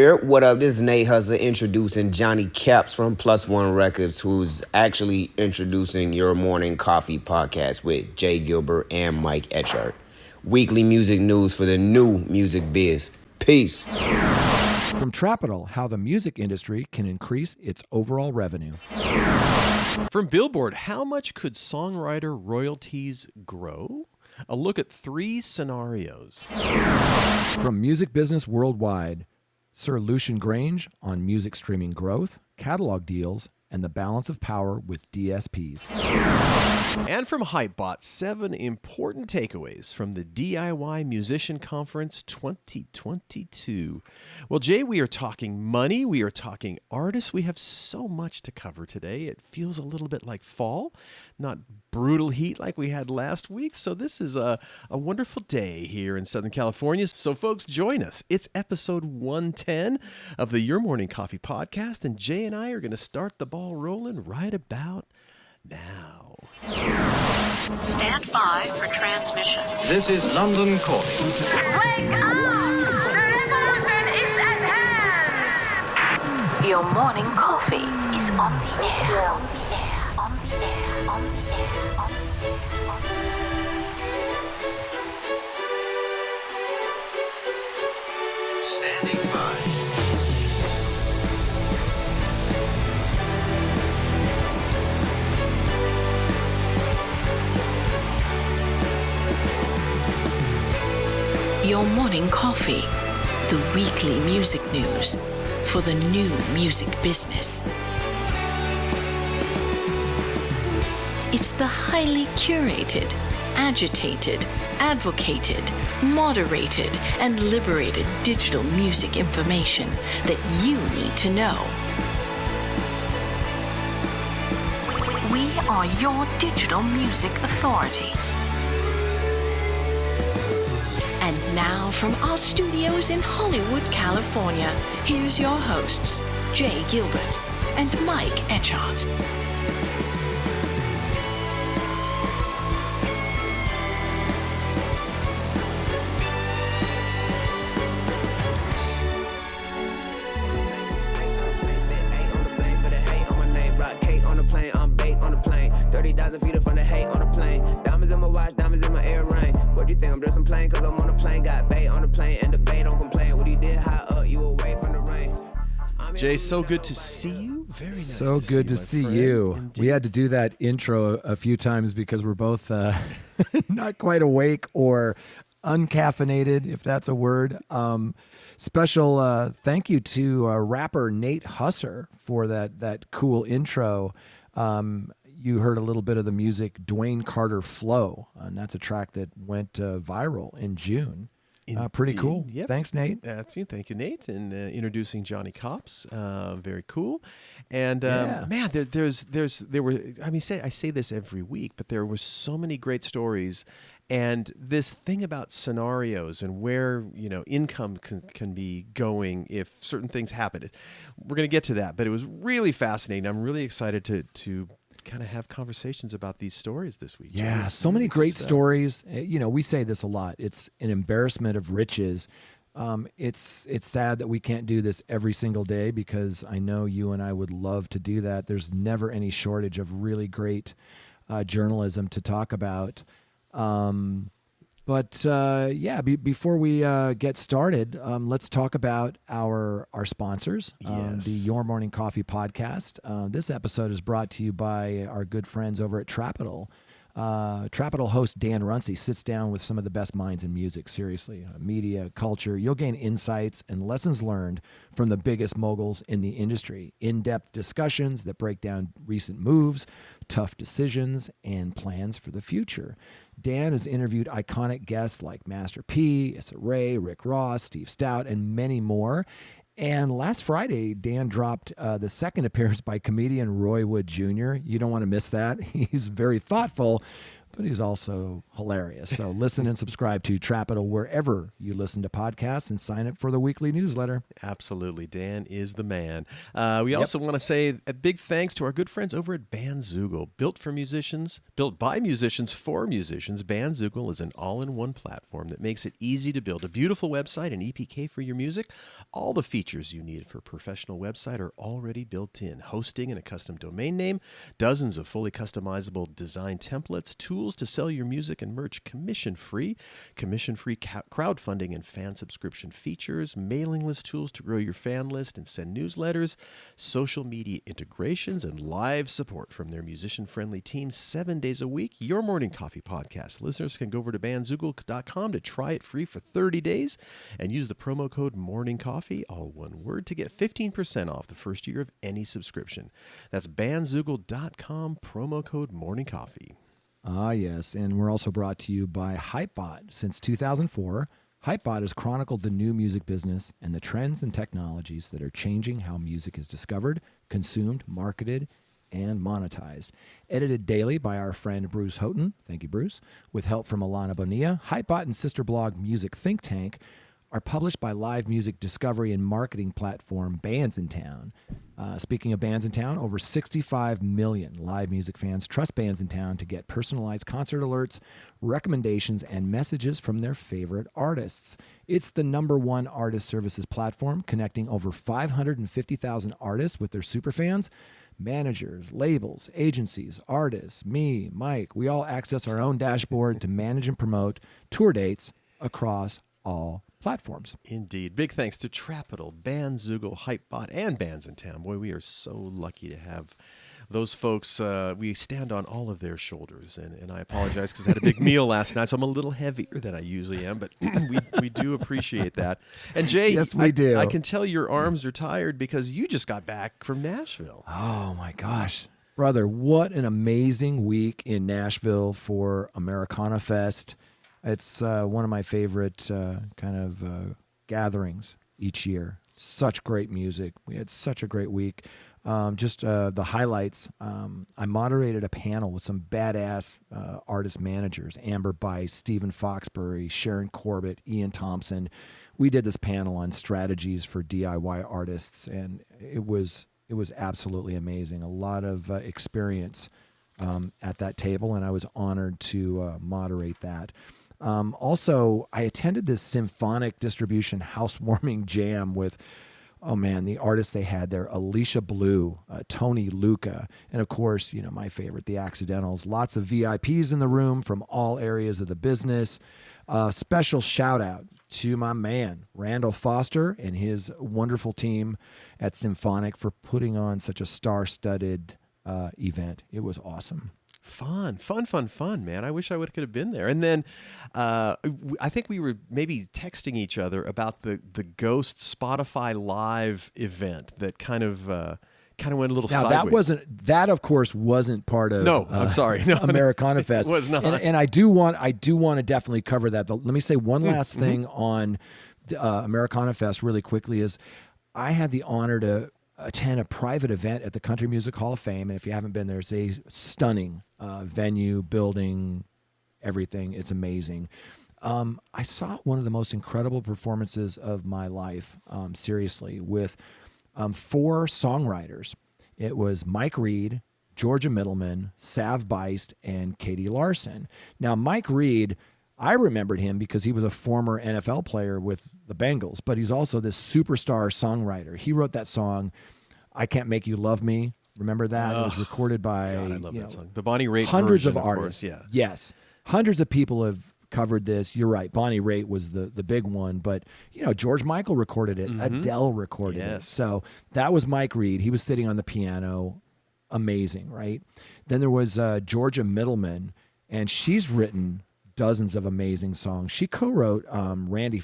here. What up? This is Nate Hustler introducing Johnny Caps from Plus One Records, who's actually introducing your morning coffee podcast with Jay Gilbert and Mike Etchart. Weekly music news for the new music biz. Peace. From Trapital, how the music industry can increase its overall revenue. From Billboard, how much could Songwriter royalties grow? A look at 3 scenarios. From Music Business Worldwide, Sir Lucian Grainge on music streaming growth, catalog deals, and the balance of power with DSPs. And from Hypebot, 7 important takeaways from the DIY Musician Conference 2022. Well, Jay, we are talking money. We are talking artists. We have so much to cover today. It feels a little bit like fall, not brutal heat like we had last week. So this is a wonderful day here in Southern California. So folks, join us. It's episode 110 of the Your Morning Coffee podcast. And Jay and I are going to start the ball rolling right about now. Stand by for transmission. This is London calling. Wake up! The revolution is at hand! Your morning coffee is on the air. On the air. On the air. On the air. On the air. On the air. Standing by. Your morning coffee, the weekly music news for the new music business. It's the highly curated, agitated, advocated, moderated, and liberated digital music information that you need to know. We are your digital music authority. And now from our studios in Hollywood, California, here's your hosts, Jay Gilbert and Mike Etchart. Jay, so good to see you. Very nice. So good to see you. Indeed. We had to do that intro a few times because we're both not quite awake or uncaffeinated, if that's a word. Special thank you to rapper Nate Hustler for that cool intro. You heard a little bit of the music Dwayne Carter Flow, and that's a track that went viral in June. Pretty cool. Yep. Thanks, Nate. Thank you, Nate, and introducing Johnny Caps. Very cool. And Yeah. man, there were. I mean, I say this every week, but there were so many great stories, and this thing about scenarios and where income can be going if certain things happen. We're going to get to that, but it was really fascinating. I'm really excited to kind of have conversations about these stories this week. Yeah, so many great stories. We say this a lot. It's an embarrassment of riches. It's sad that we can't do this every single day because I know you and I would love to do that. There's never any shortage of really great journalism to talk about. Before we get started, let's talk about our sponsors, Yes. the Your Morning Coffee podcast. This episode is brought to you by our good friends over at Trapital. Trapital host Dan Runcie sits down with some of the best minds in music, seriously, media, culture. You'll gain insights and lessons learned from the biggest moguls in the industry. In-depth discussions that break down recent moves, tough decisions, and plans for the future. Dan has interviewed iconic guests like Master P, Issa Rae, Rick Ross, Steve Stout, and many more. And last Friday, Dan dropped the second appearance by comedian Roy Wood Jr. You don't want to miss that. He's very thoughtful, but he's also hilarious. So listen and subscribe to Trapital wherever you listen to podcasts and sign up for the weekly newsletter. Absolutely. Dan is the man. We also want to say a big thanks to our good friends over at Bandzoogle. Built for musicians, built by musicians for musicians, Bandzoogle is an all-in-one platform that makes it easy to build a beautiful website and EPK for your music. All the features you need for a professional website are already built in. Hosting and a custom domain name, dozens of fully customizable design templates, tools to sell your music and merch commission-free crowdfunding and fan subscription features, mailing list tools to grow your fan list and send newsletters, social media integrations, and live support from their musician-friendly team 7 days a week. Your Morning Coffee podcast. Listeners can go over to bandzoogle.com to try it free for 30 days and use the promo code MORNINGCOFFEE, all one word, to get 15% off the first year of any subscription. That's bandzoogle.com, promo code MORNINGCOFFEE. Ah, yes. And we're also brought to you by Hypebot. Since 2004, Hypebot has chronicled the new music business and the trends and technologies that are changing how music is discovered, consumed, marketed, and monetized. Edited daily by our friend Bruce Houghton. Thank you, Bruce. With help from Alana Bonilla, Hypebot and sister blog Music Think Tank are published by live music discovery and marketing platform Bands in Town. Speaking of Bands in Town, over 65 million live music fans trust Bands in Town to get personalized concert alerts, recommendations, and messages from their favorite artists. It's the #1 artist services platform, connecting over 550,000 artists with their superfans. Managers, labels, agencies, artists, me, Mike, we all access our own dashboard to manage and promote tour dates across all platforms. Indeed. Big thanks to Trapital, Bandzoogle, Hypebot, and Bands in Town. Boy, we are so lucky to have those folks. We stand on all of their shoulders. And I apologize because I had a big meal last night, so I'm a little heavier than I usually am, but we do appreciate that. And Jay, yes, we do. I can tell your arms are tired because you just got back from Nashville. Oh, my gosh. Brother, what an amazing week in Nashville for Americana Fest. It's one of my favorite gatherings each year. Such great music. We had such a great week. Just the highlights. I moderated a panel with some badass artist managers, Amber Bice, Stephen Foxbury, Sharon Corbett, Ian Thompson. We did this panel on strategies for DIY artists, and it was absolutely amazing. A lot of experience at that table, and I was honored to moderate that. Also, I attended this symphonic distribution housewarming jam with, the artists they had there, Alicia Blue, Tony Luca, and of course, my favorite, The Accidentals. Lots of VIPs in the room from all areas of the business. Special shout out to my man, Randall Foster, and his wonderful team at Symphonic for putting on such a star-studded event. It was awesome. Fun, man. I wish I could have been there. And then I think we were maybe texting each other about the Ghost Spotify Live event that kind of went a little sideways. That of course wasn't part of I'm sorry. No, Americana Fest. It was not. And I do want to definitely cover that. Let me say one last thing on Americana Fest really quickly is I had the honor to attend a private event at the Country Music Hall of Fame. And if you haven't been there, it's a stunning venue, building, everything. It's amazing. I saw one of the most incredible performances of my life, seriously, with 4 songwriters. It was Mike Reed, Georgia Middleman, Sav Beist, and Katie Larson. Now, Mike Reed, I remembered him because he was a former NFL player with the Bengals, but he's also this superstar songwriter. He wrote that song, I Can't Make You Love Me. Remember that? It was recorded by God, I love that song. The Bonnie Raitt hundreds version, of artists. Course, yeah. Yes. Hundreds of people have covered this. You're right. Bonnie Raitt was the big one, but George Michael recorded it. Adele recorded it. So that was Mike Reed. He was sitting on the piano. Amazing, right? Then there was Georgia Middleman, and she's written dozens of amazing songs. She co-wrote Radney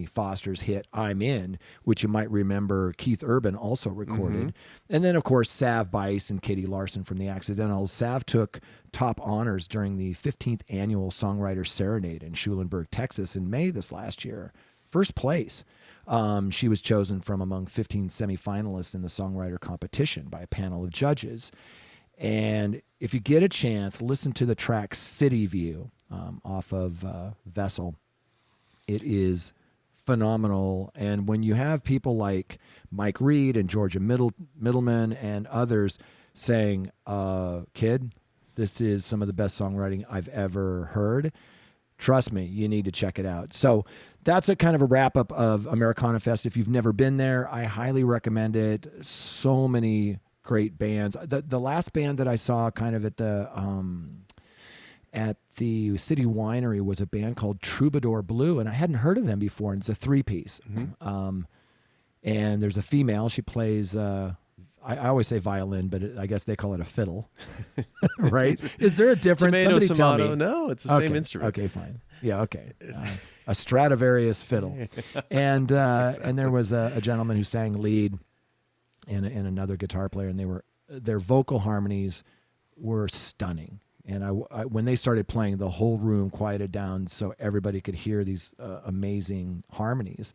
Foster's hit "I'm In," which you might remember Keith Urban also recorded. And then, of course, Sav Beist and Katie Larson from The Accidentals. Sav took top honors during the 15th annual Songwriter Serenade in Schulenburg, Texas, in May this last year. First place. She was chosen from among 15 semifinalists in the songwriter competition by a panel of judges. And if you get a chance, listen to the track City View off of Vessel. It is phenomenal. And when you have people like Mike Reed and Georgia Middleman and others saying, kid, this is some of the best songwriting I've ever heard, trust me, you need to check it out. So that's a kind of a wrap-up of Americana Fest. If you've never been there, I highly recommend it. So many great bands. The last band that I saw kind of at the City Winery was a band called Troubadour Blue, and I hadn't heard of them before, and it's a three-piece. And there's a female. She plays, I always say violin, but I guess they call it a fiddle, right? Is there a difference? Tomato, Somebody tomato. tell me. No, it's the same instrument. Okay, fine. Yeah, okay. A Stradivarius fiddle. And there was a gentleman who sang lead and another guitar player, and their vocal harmonies were stunning. And I when they started playing, the whole room quieted down so everybody could hear these amazing harmonies.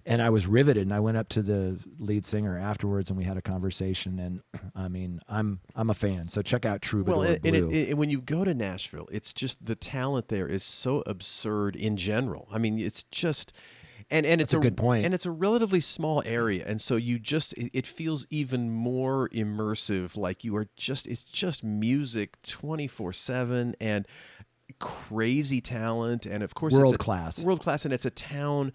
And I was riveted, and I went up to the lead singer afterwards, and we had a conversation. And I mean, I'm a fan, so check out Troubadour Blue. And when you go to Nashville, it's just the talent there is so absurd in general. I mean, it's just, and it's a good point. And it's a relatively small area, and so it feels even more immersive. Like it's just music 24/7 and crazy talent, and of course world class, and it's a town.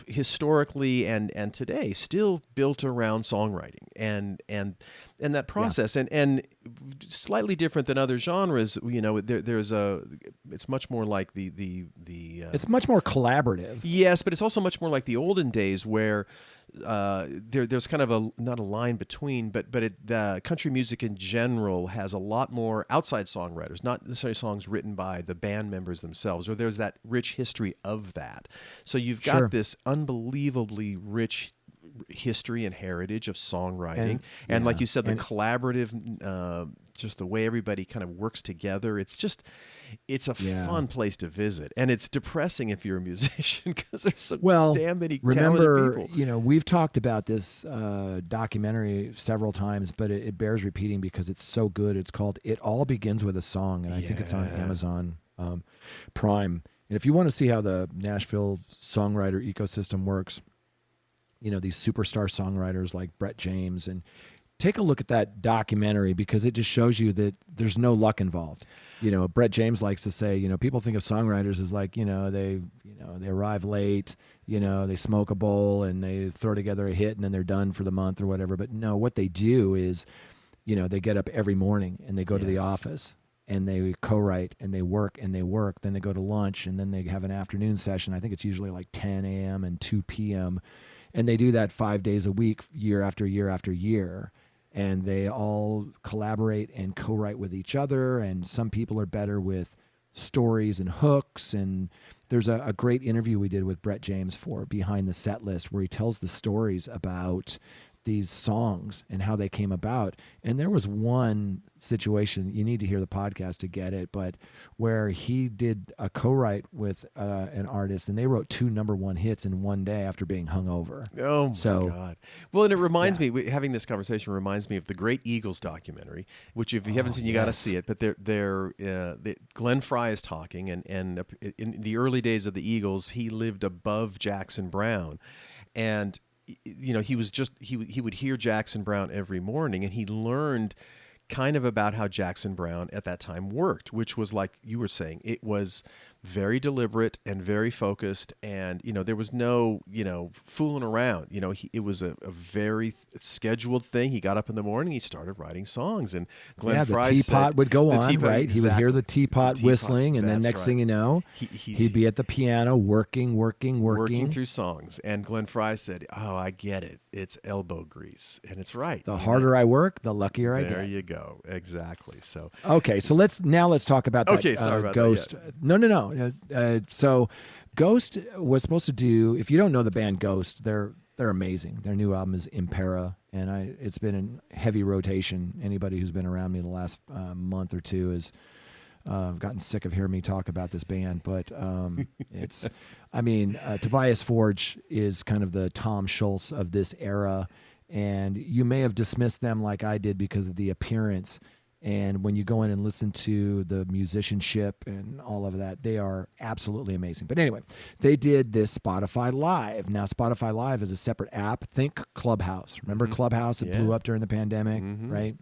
Historically and today still built around songwriting and that process and slightly different than other genres. It's much more like the it's much more collaborative. Yes, but it's also much more like the olden days where there's kind of not a line between, but country music in general has a lot more outside songwriters, not necessarily songs written by the band members themselves, or there's that rich history of that. So you've got this unbelievably rich history and heritage of songwriting, and like you said, the collaborative, just the way everybody kind of works together. It's a fun place to visit, and it's depressing if you're a musician because there's so damn many talented people. We've talked about this documentary several times, but it bears repeating because it's so good. It's called "It All Begins with a Song," and I think it's on Amazon Prime. And if you want to see how the Nashville songwriter ecosystem works, these superstar songwriters like Brett James, and take a look at that documentary because it just shows you that there's no luck involved. Brett James likes to say, people think of songwriters as like, they arrive late, they smoke a bowl and they throw together a hit and then they're done for the month or whatever. But no, what they do is, they get up every morning and they go to the office and they co-write and they work and they work. Then they go to lunch and then they have an afternoon session. I think it's usually like 10 a.m. and 2 p.m. And they do that 5 days a week, year after year after year. And they all collaborate and co-write with each other. And some people are better with stories and hooks. And there's a great interview we did with Brett James for Behind the Set List, where he tells the stories about these songs and how they came about. And there was one situation, you need to hear the podcast to get it, but where he did a co-write with an artist and they wrote 2 number-1 hits in one day after being hungover. Oh my God. Well, and it reminds me, having this conversation reminds me of the Great Eagles documentary, which if you haven't seen, you got to see it, but Glenn Frey is talking, and in the early days of the Eagles, he lived above Jackson Browne, and he would hear Jackson Browne every morning, and he learned kind of about how Jackson Browne at that time worked, which was like you were saying, it was very deliberate and very focused, and there was no fooling around. It was a very scheduled thing. He got up in the morning, he started writing songs, and Glenn Frey the teapot would go on, right? Exactly. He would hear the teapot whistling, and then next thing you know, he'd be at the piano working through songs. And Glenn Frey said, "Oh, I get it. It's elbow grease," and it's right. The harder I work, the luckier I get. There you go. Exactly. So okay, so let's talk about that. Okay, sorry about Ghost. that. Yeah. No. So Ghost was supposed to do. If you don't know the band Ghost, they're amazing. Their new album is Impera, and it's been in heavy rotation. Anybody who's been around me the last month or two has gotten sick of hearing me talk about this band. But Tobias Forge is kind of the Tom Schultz of this era. And you may have dismissed them like I did because of the appearance. And when you go in and listen to the musicianship and all of that, they are absolutely amazing. But anyway, they did this Spotify Live. Now, Spotify Live is a separate app. Think Clubhouse. Remember Clubhouse? It blew up during the pandemic, right?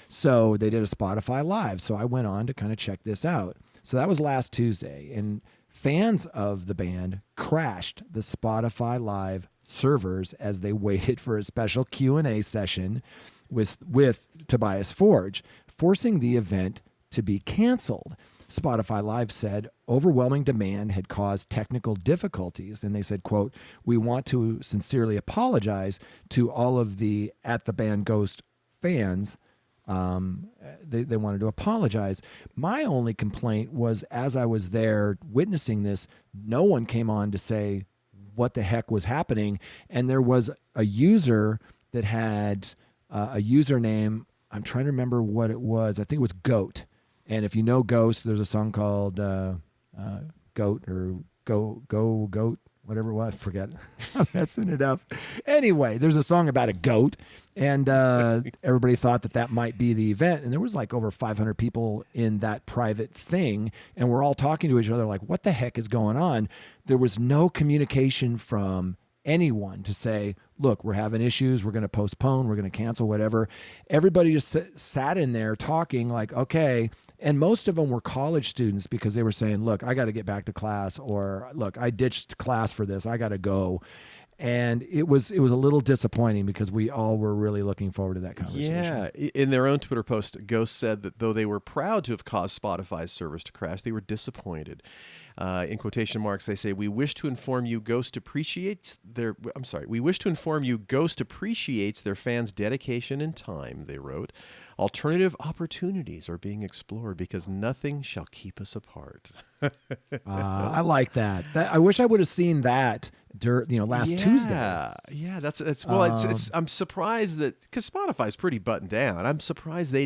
So they did a Spotify Live. So I went on to kind of check this out. So that was last Tuesday. And fans of the band crashed the Spotify Live servers as they waited for a special Q&A session with Tobias Forge, forcing the event to be canceled. Spotify Live said overwhelming demand had caused technical difficulties. And they said, quote, "We want to sincerely apologize to all of the At the Band Ghost fans." They wanted to apologize. My only complaint was, as I was there witnessing this, no one came on to say what the heck was happening. And there was a user that had a username. I'm trying to remember what it was. I think it was Goat. And if you know Ghost, there's a song called Goat or Go Goat, whatever it was. Forget. I'm messing it up. Anyway, there's a song about a goat, and everybody thought that might be the event. And there was like over 500 people in that private thing, and we're all talking to each other like, what the heck is going on? There was no communication from anyone to say, look, we're having issues, we're going to postpone, we're going to cancel, whatever. Everybody just sat in there talking like, okay. And most of them were college students because they were saying, look, I got to get back to class, or look, I ditched class for this, I got to go. And it was a little disappointing because we all were really looking forward to that conversation. Yeah. In their own Twitter post, Ghost said that though they were proud to have caused Spotify's servers to crash, they were disappointed. In quotation marks, they say, we wish to inform you Ghost appreciates their fans' dedication and time, they wrote. Alternative opportunities are being explored because nothing shall keep us apart. I like that. I wish I would have seen that last Tuesday. Yeah, that's I'm surprised that, because Spotify's pretty buttoned down. I'm surprised they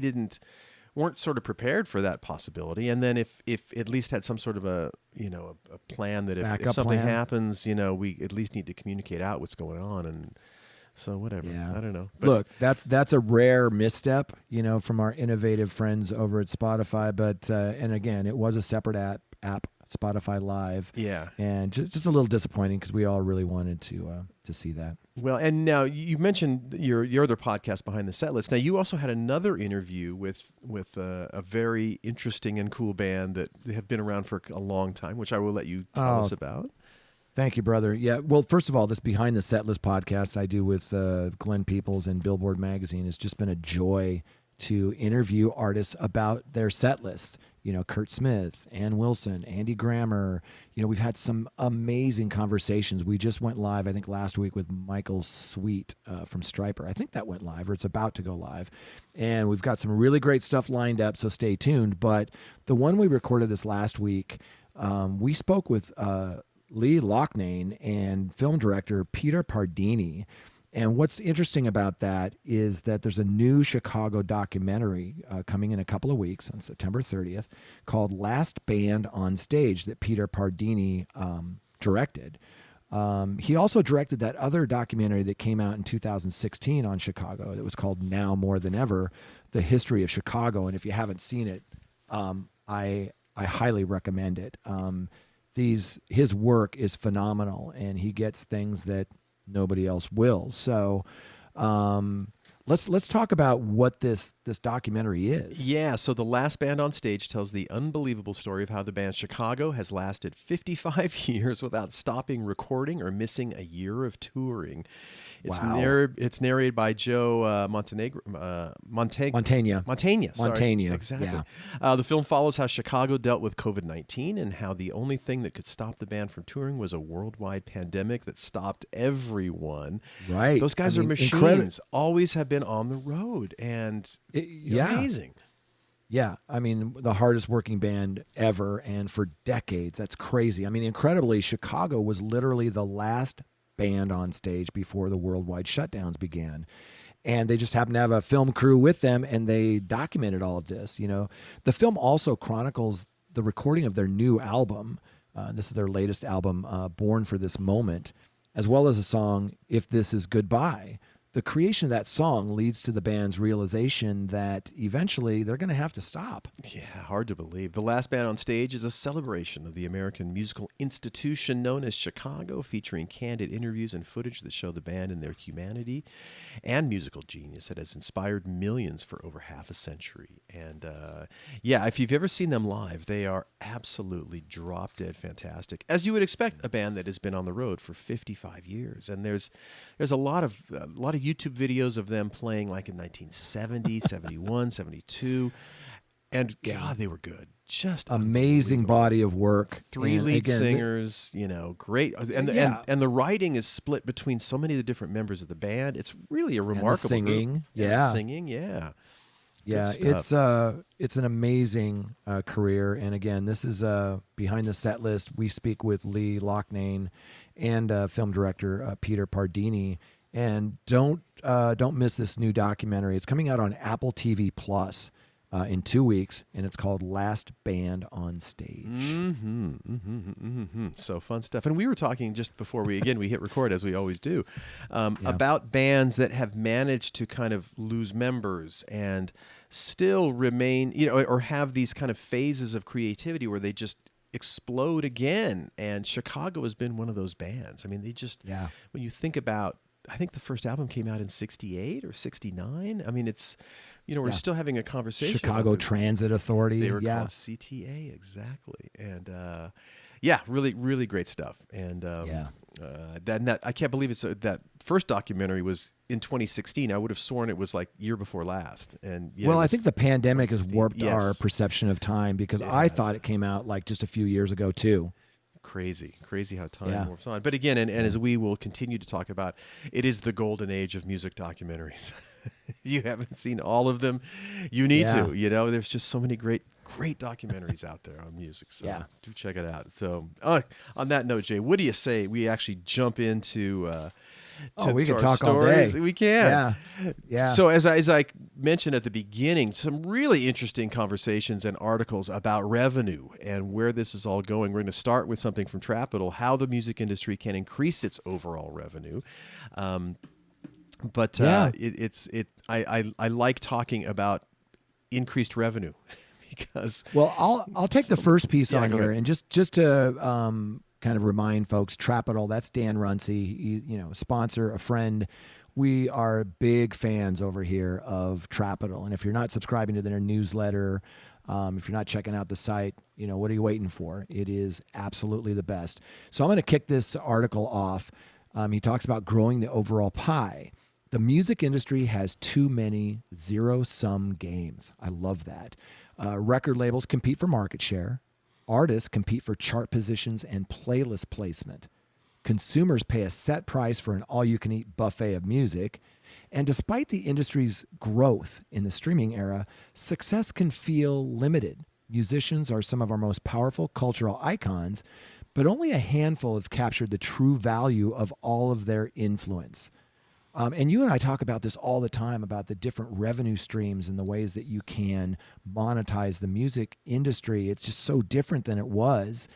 weren't sort of prepared for that possibility. And then if at least had some sort of a plan that if something happens, we at least need to communicate out what's going on. And so whatever, I don't know. But look, that's a rare misstep, from our innovative friends over at Spotify. But, and again, it was a separate app, Spotify Live. Yeah. And just a little disappointing because we all really wanted to see that. Well, and now you mentioned your other podcast, Behind the Setlist. Now you also had another interview with a very interesting and cool band that have been around for a long time, which I will let you tell us about. Thank you, brother. Yeah. Well, first of all, this Behind the Setlist podcast I do with Glenn Peoples and Billboard magazine has just been a joy to interview artists about their set list. Kurt Smith, Ann Wilson, Andy Grammer. We've had some amazing conversations. We just went live, I think, last week with Michael Sweet from Striper. I think that went live, or it's about to go live. And we've got some really great stuff lined up, so stay tuned. But the one we recorded this last week, we spoke with Lee Loughnane and film director Peter Pardini. And what's interesting about that is that there's a new Chicago documentary coming in a couple of weeks on September 30th called Last Band on Stage that Peter Pardini directed. He also directed that other documentary that came out in 2016 on Chicago that was called Now More Than Ever, The History of Chicago. And if you haven't seen it, I highly recommend it. His work is phenomenal, and he gets things that nobody else will. So let's talk about what this documentary is. Yeah, so The Last Band on Stage tells the unbelievable story of how the band Chicago has lasted 55 years without stopping recording or missing a year of touring. It's it's narrated by Joe Montagna. Exactly. Yeah. The film follows how Chicago dealt with COVID-19 and how the only thing that could stop the band from touring was a worldwide pandemic that stopped everyone. Right. Those guys are machines. Always have been on the road, and amazing. Yeah, the hardest working band ever, and for decades. That's crazy. Incredibly, Chicago was literally the last band on stage before the worldwide shutdowns began. And they just happened to have a film crew with them, and they documented all of this. The film also chronicles the recording of their new album. This is their latest album, Born for This Moment, as well as a song, If This Is Goodbye, the creation of that song leads to the band's realization that eventually they're going to have to stop. Yeah, hard to believe. The last band on stage is a celebration of the American musical institution known as Chicago, featuring candid interviews and footage that show the band and their humanity and musical genius that has inspired millions for over half a century. And yeah, if you've ever seen them live, they are absolutely drop-dead fantastic, as you would expect a band that has been on the road for 55 years. And there's a lot of YouTube videos of them playing like in 1970, 71, 72. And God, they were good. Just amazing body of work. Three And lead again, singers, great. And the writing is split between so many of the different members of the band. It's really a remarkable singing. group. Yeah. Singing, yeah. Yeah, it's an amazing career. And again, this is behind the set list. We speak with Lee Loughnane and film director Peter Pardini. And don't miss this new documentary. It's coming out on Apple TV Plus in 2 weeks, and it's called Last Band on Stage. So fun stuff. And we were talking just before we hit record, as we always do, about bands that have managed to kind of lose members and still remain, or have these kind of phases of creativity where they just explode again. And Chicago has been one of those bands. I mean, when you think about, I think the first album came out in 68 or 69. I mean, it's, we're still having a conversation. Chicago Transit Authority. They were called CTA, exactly. And really, really great stuff. And I can't believe it's that first documentary was in 2016. I would have sworn it was like year before last. And I think the pandemic has warped our perception of time, because I thought it came out like just a few years ago too. Crazy how time moves on. But again, and as we will continue to talk about, it is the golden age of music documentaries. You haven't seen all of them, you need to. There's just so many great documentaries out there on music. So do check it out. So on that note, Jay, what do you say we actually jump into we can talk stories? all day. We can. Yeah. So as I mentioned at the beginning, some really interesting conversations and articles about revenue and where this is all going. We're going to start with something from Trapital, how the music industry can increase its overall revenue. I like talking about increased revenue because. Well, I'll take the first piece on here, and just to kind of remind folks, Trapital, that's Dan Runcie, sponsor, a friend. We are big fans over here of Trapital. And if you're not subscribing to their newsletter, if you're not checking out the site, what are you waiting for? It is absolutely the best. So I'm going to kick this article off. He talks about growing the overall pie. The music industry has too many zero-sum games. I love that. Record labels compete for market share. Artists compete for chart positions and playlist placement. Consumers pay a set price for an all-you-can-eat buffet of music. And despite the industry's growth in the streaming era, success can feel limited. Musicians are some of our most powerful cultural icons, but only a handful have captured the true value of all of their influence. And you and I talk about this all the time, about the different revenue streams and the ways that you can monetize the music industry. It's just so different than it was.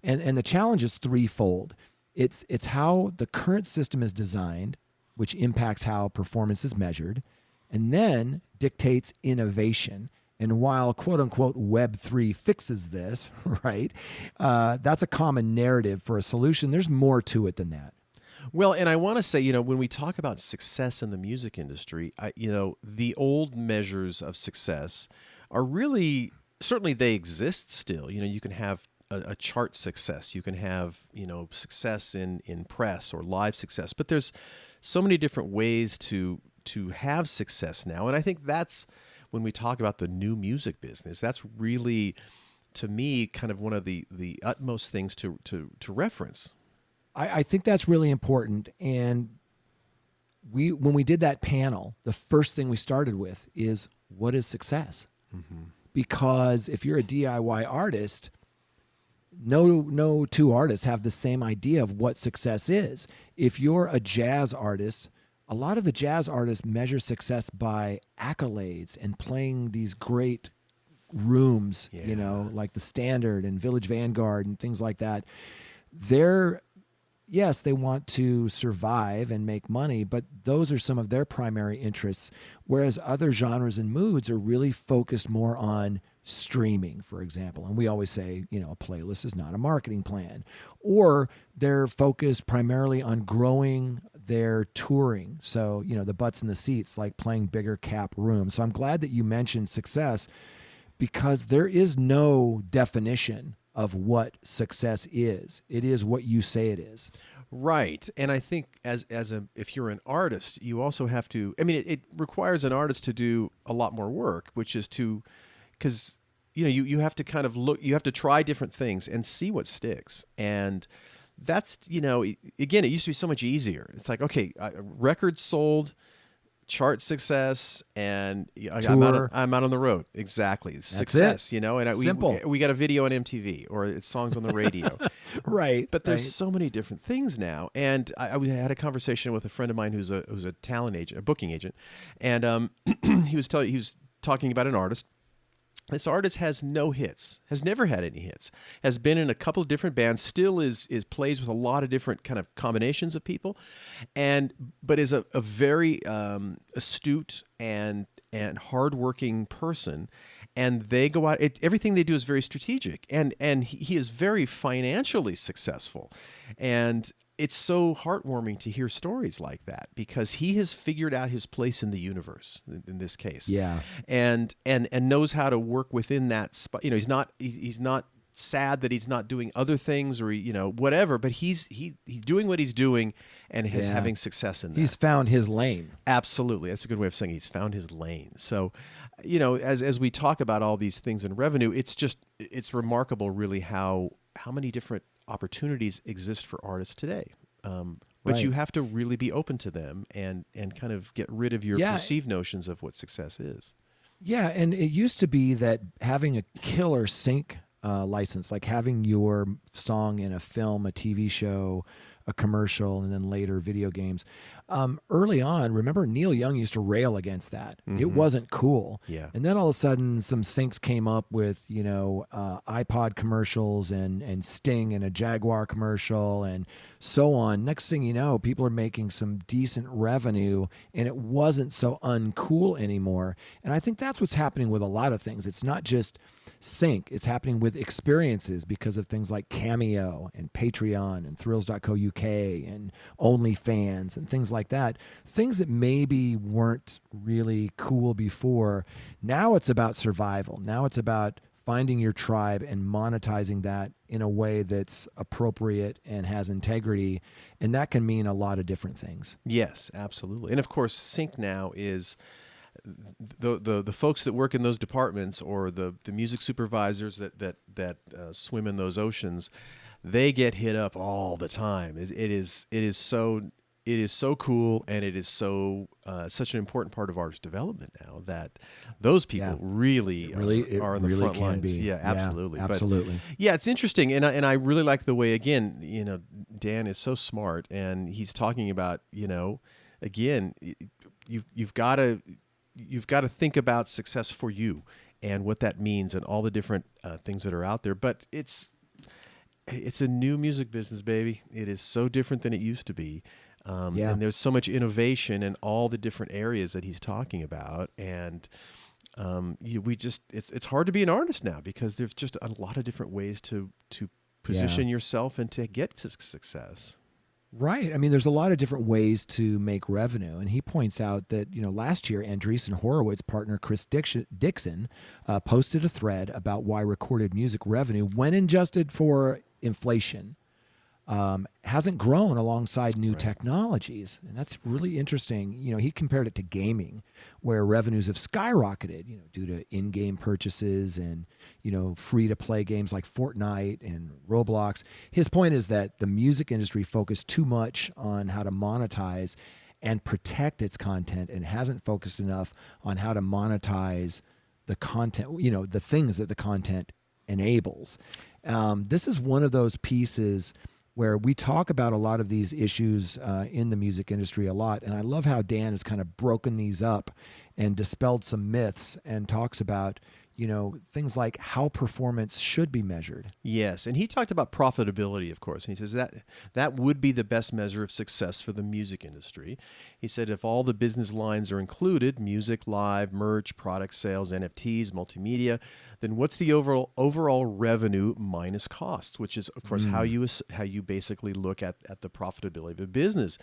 And the challenge is threefold. It's how the current system is designed, which impacts how performance is measured, and then dictates innovation. And while quote unquote Web3 fixes this, right, that's a common narrative for a solution. There's more to it than that. Well, and I want to say, when we talk about success in the music industry, the old measures of success are really, certainly they exist still. You can have a chart success. You can have, success in press or live success. But there's so many different ways to have success now. And I think that's when we talk about the new music business, that's really, to me, kind of one of the utmost things to reference. I think that's really important. And when we did that panel, the first thing we started with is, what is success? Mm-hmm. Because if you're a DIY artist, no two artists have the same idea of what success is. If you're a jazz artist, a lot of the jazz artists measure success by accolades and playing these great rooms, like the Standard and Village Vanguard and things like that. They're yes, they want to survive and make money, but those are some of their primary interests. Whereas other genres and moods are really focused more on streaming, for example. And we always say, a playlist is not a marketing plan. Or they're focused primarily on growing their touring. So, the butts in the seats, like playing bigger cap rooms. So I'm glad that you mentioned success, because there is no definition of what success is. It is what you say it is. Right. And I think if you're an artist, you also have to, it requires an artist to do a lot more work, which is because you have to kind of you have to try different things and see what sticks. And that's, again, it used to be so much easier. It's like, okay, records sold, chart success, and I'm out on the road. Exactly. Success, and Simple. We got a video on MTV, or it's songs on the radio. Right. But there's so many different things now. And I had a conversation with a friend of mine who's a talent agent, a booking agent. And he was talking about an artist. This artist has no hits, has never had any hits, has been in a couple of different bands, still is plays with a lot of different kind of combinations of people, but is a very astute and hardworking person. And they go out, everything they do is very strategic, and he is very financially successful. And it's so heartwarming to hear stories like that, because he has figured out his place in the universe in this case. Yeah. And knows how to work within that spot. He's not sad that he's not doing other things or whatever, but he's doing what he's doing and is having success in that. He's found his lane. Absolutely. That's a good way of saying he's found his lane. So, as we talk about all these things in revenue, it's remarkable really how many different opportunities exist for artists today. But Right. you have to really be open to them and kind of get rid of your perceived notions of what success is. Yeah, and it used to be that having a killer sync license, like having your song in a film, a TV show, a commercial, and then later video games. Early on, remember Neil Young used to rail against that. Mm-hmm. It wasn't cool. Yeah. And then all of a sudden some syncs came up with, iPod commercials and Sting in a Jaguar commercial and so on. Next thing you know, people are making some decent revenue, and it wasn't so uncool anymore. And I think that's what's happening with a lot of things. It's not just sync. It's happening with experiences because of things like Cameo and Patreon and Thrills.co.uk and OnlyFans and things like that. Things that maybe weren't really cool before. Now it's about survival. Now it's about finding your tribe and monetizing that in a way that's appropriate and has integrity. And that can mean a lot of different things. Yes, absolutely. And of course, sync now is the folks that work in those departments, or the music supervisors that swim in those oceans. They get hit up all the time. It is so cool, and it is so such an important part of artist development now that those people really are in the front lines. Yeah, absolutely. Absolutely. But, yeah, it's interesting, and I really like the way, again, Dan is so smart, and he's talking about, again, you've got to think about success for you and what that means and all the different things that are out there. But it's a new music business, baby. It is so different than it used to be. And there's so much innovation in all the different areas that he's talking about. And it's hard to be an artist now because there's just a lot of different ways to position yourself and to get to success. Right. I mean, there's a lot of different ways to make revenue. And he points out that, last year, Andreessen Horowitz partner Chris Dixon posted a thread about why recorded music revenue, when adjusted for inflation, hasn't grown alongside new technologies. And that's really interesting. He compared it to gaming, where revenues have skyrocketed, due to in-game purchases and, free-to-play games like Fortnite and Roblox. His point is that the music industry focused too much on how to monetize and protect its content and hasn't focused enough on how to monetize the content, the things that the content enables. This is one of those pieces where we talk about a lot of these issues in the music industry a lot. And I love how Dan has kind of broken these up and dispelled some myths and talks about, things like how performance should be measured. Yes, and he talked about profitability, of course, and he says that would be the best measure of success for the music industry. He said if all the business lines are included, music, live, merch, product sales, NFTs, multimedia, then what's the overall revenue minus costs, which is, of course, how you basically look at the profitability of a business.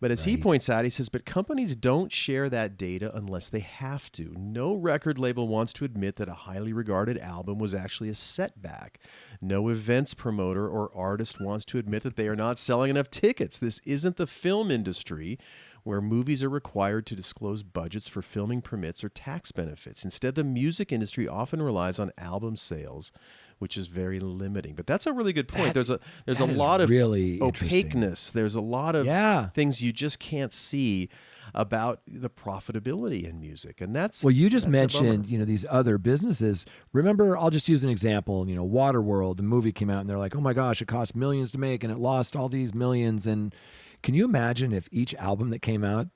But as he points out, he says, but companies don't share that data unless they have to. No record label wants to admit that a highly regarded album was actually a setback. No events promoter or artist wants to admit that they are not selling enough tickets. This isn't the film industry where movies are required to disclose budgets for filming permits or tax benefits. Instead, the music industry often relies on album sales, which is very limiting. But that's a really good point. There's a lot of really opaqueness. There's a lot of things you just can't see about the profitability in music. And that's well, you just mentioned, these other businesses. Remember, I'll just use an example, Waterworld, the movie came out and they're like, oh my gosh, it cost millions to make and it lost all these millions. And can you imagine if each album that came out,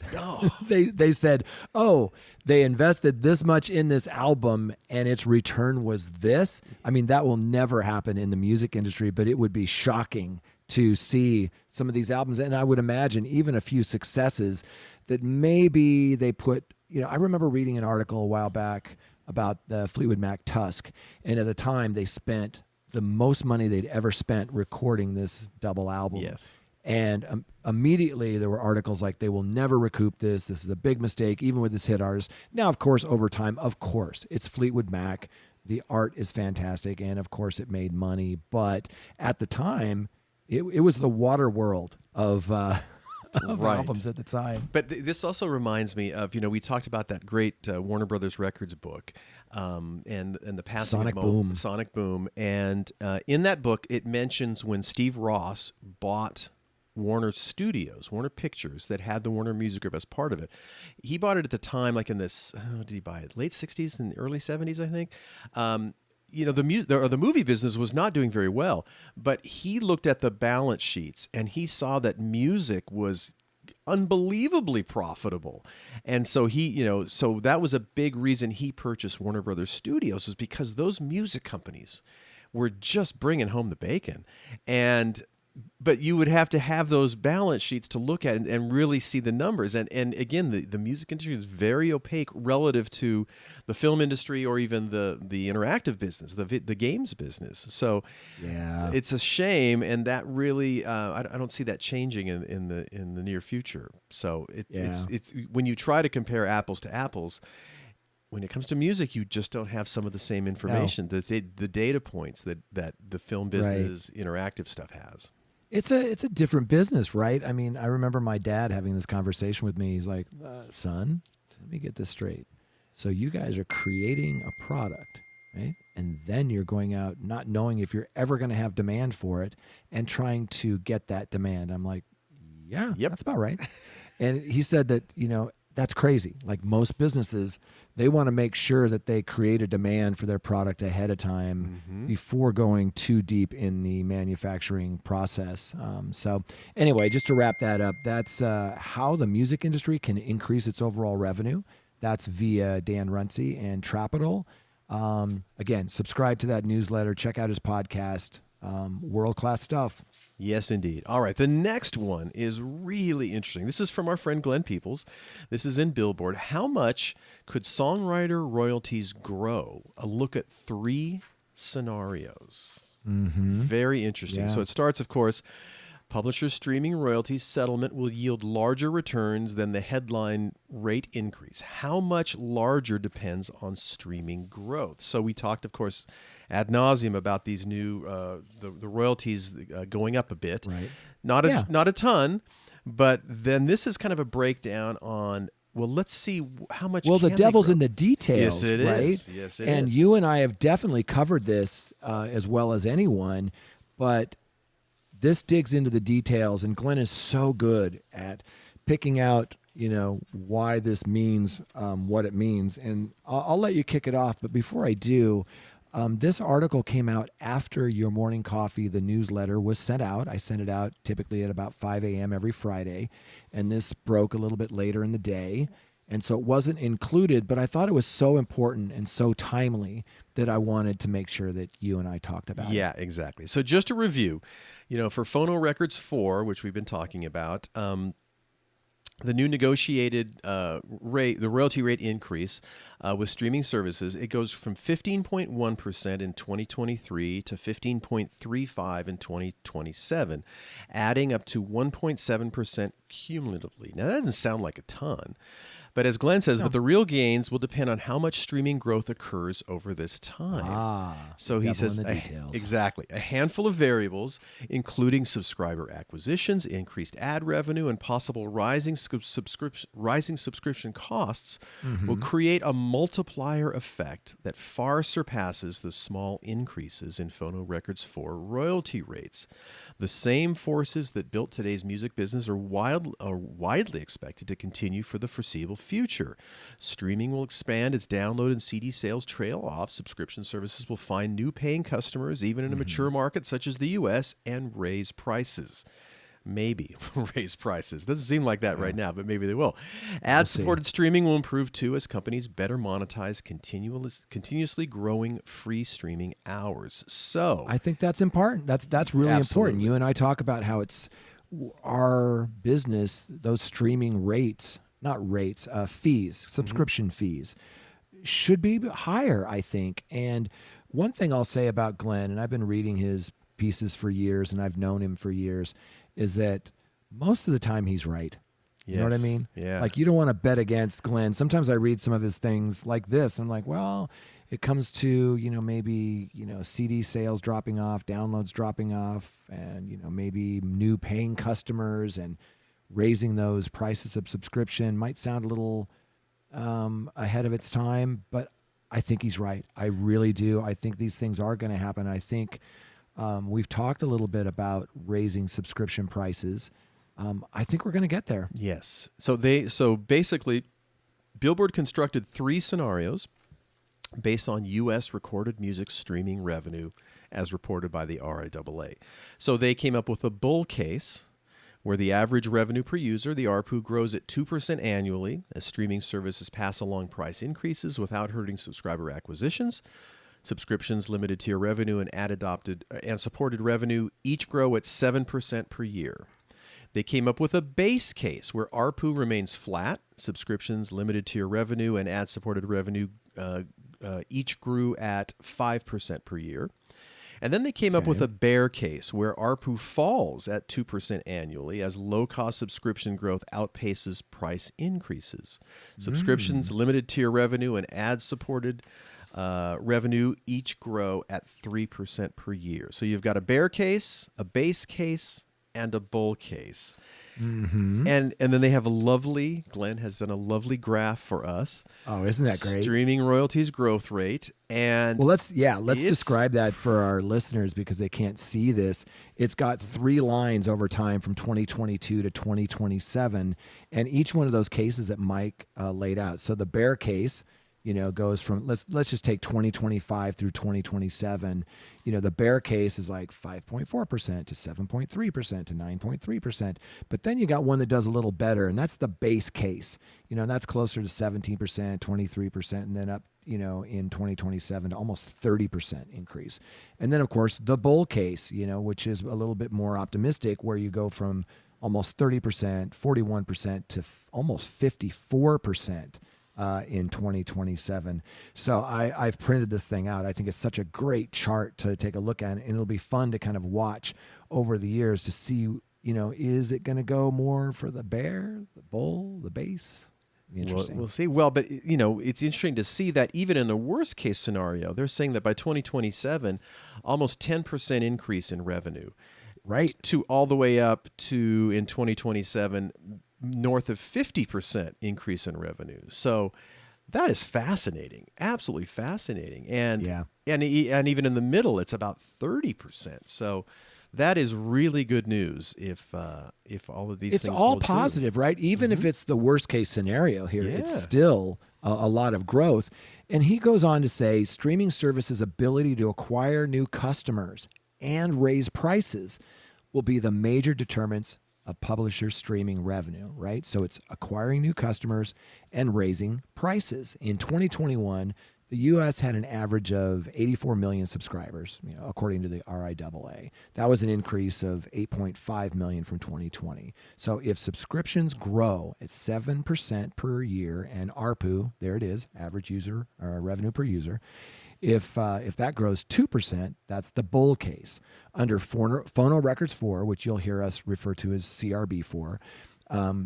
they said, oh, they invested this much in this album and its return was this? I mean, that will never happen in the music industry, but it would be shocking to see some of these albums. And I would imagine even a few successes that maybe they put, I remember reading an article a while back about the Fleetwood Mac Tusk. And at the time they spent the most money they'd ever spent recording this double album. Yes. And immediately there were articles like, they will never recoup this. This is a big mistake, even with this hit artist. Now, of course, over time, it's Fleetwood Mac. The art is fantastic. And of course it made money. But at the time, it was the water world of albums at the time. But this also reminds me of, we talked about that great Warner Brothers Records book and the passing of Sonic Boom. And in that book, it mentions when Steve Ross bought Warner Studios, Warner Pictures, that had the Warner Music Group as part of it. He bought it at the time, like in this, did he buy it? Late 60s and early 70s, I think. The movie business was not doing very well, but he looked at the balance sheets and he saw that music was unbelievably profitable. And so so that was a big reason he purchased Warner Brothers Studios, is because those music companies were just bringing home the bacon. But you would have to have those balance sheets to look at and really see the numbers. And again, the music industry is very opaque relative to the film industry or even the interactive business, the games business. So it's a shame, and that really I don't see that changing in the near future. So it's when you try to compare apples to apples, when it comes to music, you just don't have some of the same information, the data points that the film business interactive stuff has. It's a different business, right? I mean, I remember my dad having this conversation with me. He's like, son, let me get this straight. So you guys are creating a product, right? And then you're going out not knowing if you're ever going to have demand for it and trying to get that demand. I'm like, that's about right. And he said that, that's crazy. Like most businesses, they want to make sure that they create a demand for their product ahead of time before going too deep in the manufacturing process. So anyway, just to wrap that up, that's how the music industry can increase its overall revenue. That's via Dan Runcie and Trapital. Again, subscribe to that newsletter. Check out his podcast. World-class stuff. Yes, indeed. All right. The next one is really interesting. This is from our friend Glenn Peoples. This is in Billboard. How much could songwriter royalties grow? A look at 3 scenarios. Very interesting. So it starts, of course, publisher streaming royalties settlement will yield larger returns than the headline rate increase. How much larger depends on streaming growth? So we talked, of course, ad nauseum about these new the royalties going up a bit, right? Not a ton, but then this is kind of a breakdown on. Well, let's see how much. Well, the devil's in the details, yes, it right? is. Yes, it is. And you and I have definitely covered this as well as anyone, but this digs into the details, and Glenn is so good at picking out, why this means what it means. And I'll let you kick it off, but before I do. This article came out after Your Morning Coffee, the newsletter, was sent out. I send it out typically at about 5 a.m. every Friday, and this broke a little bit later in the day. And so it wasn't included, but I thought it was so important and so timely that I wanted to make sure that you and I talked about it. Yeah, exactly. So just to review, for Phono Records 4, which we've been talking about, the new negotiated rate, the royalty rate increase with streaming services, it goes from 15.1% in 2023 to 15.35% in 2027, adding up to 1.7% cumulatively. Now, that doesn't sound like a ton. But as Glenn says, but the real gains will depend on how much streaming growth occurs over this time. So he says, exactly, a handful of variables, including subscriber acquisitions, increased ad revenue, and possible rising subscription costs, will create a multiplier effect that far surpasses the small increases in Phono Records 4 royalty rates. The same forces that built today's music business are widely expected to continue for the foreseeable future. Streaming will expand its download and CD sales trail off. Subscription services will find new paying customers, even in a mature market such as the U.S., and raise prices. Maybe raise prices. Doesn't seem like that right now, but maybe they will. Ad-supported streaming will improve too as companies better monetize continuously growing free streaming hours. So I think that's important. That's really important. You and I talk about how it's our business, those streaming rates, not rates, fees, subscription fees, should be higher, I think. And one thing I'll say about Glenn, and I've been reading his pieces for years, and I've known him for years, is that most of the time he's right. You know what I mean? Yeah. Like, you don't want to bet against Glenn. Sometimes I read some of his things like this, and I'm like, well, it comes to, maybe, CD sales dropping off, downloads dropping off, and, maybe new paying customers and raising those prices of subscription might sound a little ahead of its time, but I think he's right. I really do. I think these things are going to happen. I think we've talked a little bit about raising subscription prices. I think we're going to get there. Yes. So basically, Billboard constructed 3 scenarios based on U.S. recorded music streaming revenue as reported by the RIAA. So they came up with a bull case where the average revenue per user, the ARPU, grows at 2% annually as streaming services pass along price increases without hurting subscriber acquisitions. Subscriptions, limited tier revenue, and ad-adopted and supported revenue each grow at 7% per year. They came up with a base case where ARPU remains flat, subscriptions, limited tier revenue, and ad-supported revenue each grew at 5% per year. And then they came up with a bear case where ARPU falls at 2% annually as low-cost subscription growth outpaces price increases. Subscriptions, limited tier revenue, and ad-supported revenue each grow at 3% per year. So you've got a bear case, a base case, and a bull case. And then they have Glenn has done a lovely graph for us. Oh, isn't that great? Streaming royalties growth rate. And well, let's describe that for our listeners because they can't see this. It's got 3 lines over time from 2022 to 2027, and each one of those cases that Mike laid out. So the bear case, goes from, let's just take 2025 through 2027. The bear case is like 5.4% to 7.3% to 9.3%. But then you got one that does a little better, and that's the base case. That's closer to 17%, 23%, and then up, in 2027 to almost 30% increase. And then, of course, the bull case, which is a little bit more optimistic, where you go from almost 30%, 41% to almost 54%. In 2027. So I've printed this thing out. I think it's such a great chart to take a look at, and it'll be fun to kind of watch over the years to see, is it going to go more for the bear, the bull, the base? Interesting. We'll see. Well, but it's interesting to see that even in the worst case scenario, they're saying that by 2027, almost 10% increase in revenue. Right. To all the way up to, in 2027, north of 50% increase in revenue. So that is fascinating, absolutely fascinating. And and even in the middle, it's about 30%. So that is really good news if all of these things it's all hold positive, true. right? Even if it's the worst case scenario here, it's still a lot of growth. And he goes on to say, streaming services' ability to acquire new customers and raise prices will be the major determinants of publisher streaming revenue, right? So it's acquiring new customers and raising prices. In 2021, the U.S. had an average of 84 million subscribers, according to the RIAA. That was an increase of 8.5 million from 2020. So if subscriptions grow at 7% per year and ARPU, there it is, average user or revenue per user, if that grows 2%, that's the bull case. Under Phono Records 4, which you'll hear us refer to as CRB 4,